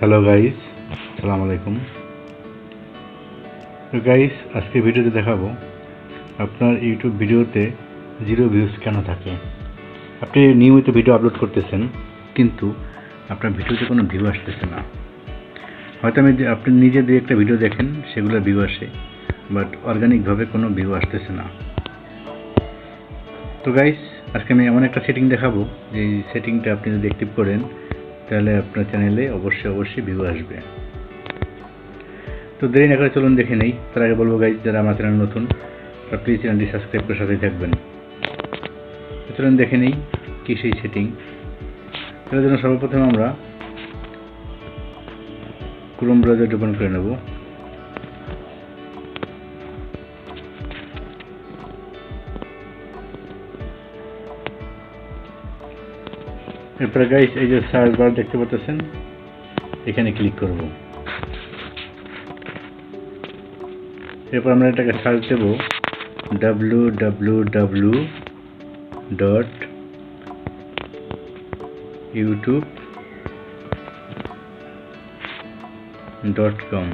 Hello guys, আসসালামু আলাইকুম। তো গাইস, আজকে ভিডিওতে দেখাবো আপনার ইউটিউব ভিডিওতে 0 ভিউজ কেন থাকে। আপনি নিয়মিত ভিডিও আপলোড করতেছেন কিন্তু আপনার ভিডিওতে কোনো ভিউ আসতেছে না। হয়তো আপনি নিজে দিয়ে একটা ভিডিও দেখেন, সেগুলো ভিউ আসে, বাট অর্গানিকভাবে কোনো ভিউ আসতেছে না। তো গাইস, আজকে আমি এমন একটা সেটিং দেখাবো যে এই সেটিংটা আপনি যদি অ্যাক্টিভ করেন তাহলে আপনার চ্যানেলে অবশ্যই ভিউ আসবে। তো দেরি না করে চলুন দেখে নেই। তার আগে বলবো গাইজ, যারা আমার চ্যানেল নতুন তারা প্লিজ চ্যানেলটি সাবস্ক্রাইব করে সাথেই থাকবেন। চলুন দেখে নেই কী সেই সেটিং। তার জন্য সর্বপ্রথম আমরা ক্রোম ব্রাউজারটি ওপেন করে নেব। এরপরে গাইজ, এই যে সার্চ বার দেখতে পাচ্ছেন, এখানে ক্লিক করব। এরপর আমরা এটাকে সার্চ দেব www.youtube.com।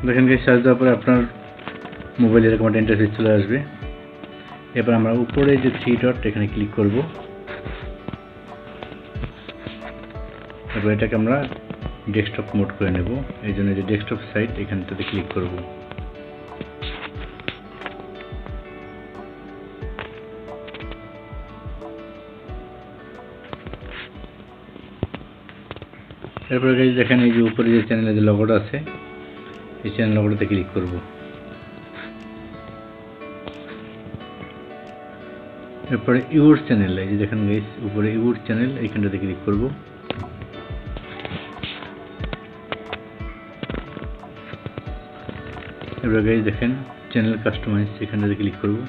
দেখেন কি, সার্চ দেওয়ার পরে আপনার মোবাইলে এরকম একটা ইন্টারফেস চলে আসবে। এবার আমরা উপরে যে 3 ডট এখানে ক্লিক করব। এবার এটাকে আমরা ডেস্কটপ মোড করে নেব। এই জন্য যে ডেস্কটপ সাইট এখানটাতে ক্লিক করব। এরপরে দেখেন, এই যে উপরে যে চ্যানেলের যে লগোটা আছে, এই চ্যানেল লগোটাতে ক্লিক করব। এরপরে ইউর চ্যানেল, এই যে দেখেন গাইস, উপরে ইউর চ্যানেল এইখানটাতে ক্লিক করব। এবার গাইস দেখেন চ্যানেল কাস্টমাইজ, এখানটাতে ক্লিক করব।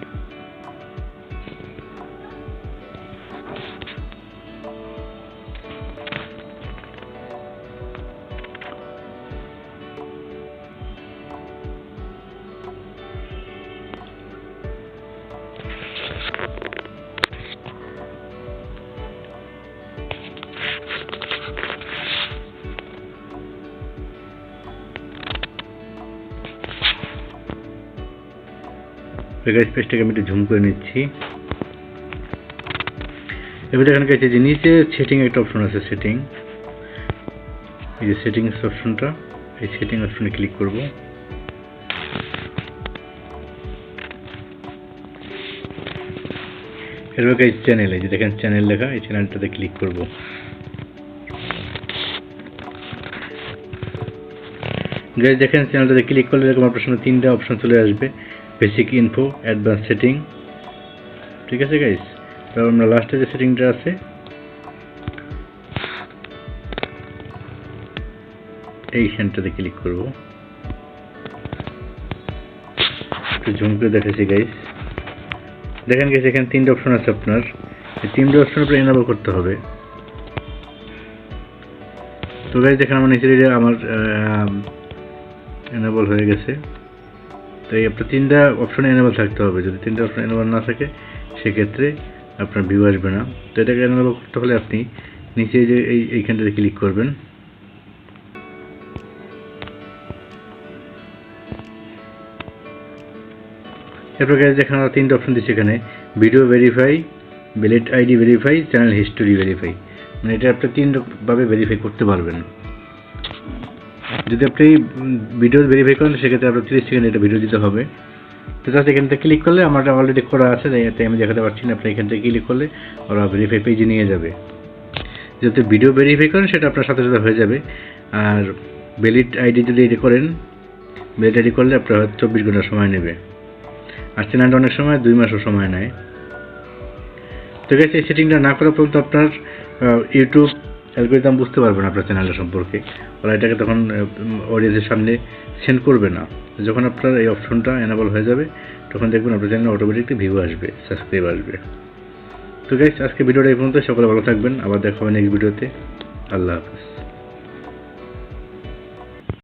পেজটাকে আমি একটু ঝুম করে নিচ্ছি। এবার এখানে কাছে যে নিচে সেটিং একটা অপশন আছে, সেটিং, এই যে সেটিংস অপশনটা, এই সেটিং অপশনে ক্লিক করব। এরপর এই চ্যানেল, এই যে দেখেন চ্যানেল লেখা, এই চ্যানেলটাতে ক্লিক করব। গাইস দেখেন, চ্যানেলটাতে ক্লিক করলে এরকম আপনার সামনে 3টা অপশন চলে আসবে, বেসিক ইনফো, অ্যাডভান্স সেটিং। ঠিক আছে গাইস, তারপর আমরা লাস্টে যে সেটিংটা আছে এইখানটাতে ক্লিক করব। একটু জুম করে দেখাচ্ছি গাইস। দেখেন গাইস, এখানে 3টা অপশন আছে আপনার, এই 3টা অপশন আপনার এনাবল করতে হবে। তো গাইস দেখেন আমার নিচে আমার এনাবল হয়ে গেছে। তো এই আপনার 3টা অপশন এনাবল থাকতে হবে। যদি 3টা অপশন এনাবল না থাকে সেক্ষেত্রে আপনার ভিউ আসবে না। তো এটাকে এনাবল করতে হলে আপনি নিচে যে এইখানটাতে ক্লিক করবেন। এরপর দেখেন আমরা 3টা অপশন দিচ্ছি এখানে, video verify, valid ID verify, channel history verify. মানে এটা আপনি 3ভাবে ভেরিফাই করতে পারবেন। যদি আপনি ভিডিও ভেরিফাই করেন সেক্ষেত্রে আপনার 30 সেকেন্ড এটা ভিডিও দিতে হবে। তো জাস্ট এখান থেকে ক্লিক করলে, আমার অলরেডি করা আছে তাই আমি দেখাতে পারছি না, আপনি এখান থেকে ক্লিক করলে ওরা ভেরিফাই পেজে নিয়ে যাবে। যদি ভিডিও ভেরিফাই করেন সেটা আপনার সাথে সাথে হয়ে যাবে। আর ভ্যালিড আইডি যদি এটা করেন, ভ্যালিড আইডি করলে আপনার 24 ঘন্টা সময় নেবে, আর চ্যানেলটা অনেক সময় 2 মাসও সময় নেয়। তো গেছে এই সেটিংটা না করা পর্যন্ত আপনার ইউটিউব অ্যালগরিদম বুঝতে পারবে না আপনার চ্যানেলটা সম্পর্কে। ওরা এটাকে তখন অডিয়েন্সের সামনে সেন্ড করবে না। যখন আপনার এই অপশনটা এনাবল হয়ে যাবে তখন দেখবেন আপনার চ্যানেলে অটোমেটিকলি ভিউ আসবে, সাবস্ক্রাইব আসবে। তো গাইস, আজকে ভিডিওটা এই পর্যন্ত। সকলে ভালো থাকবেন, আবার দেখা হবে নেক্সট ভিডিওতে। আল্লাহ হাফেজ।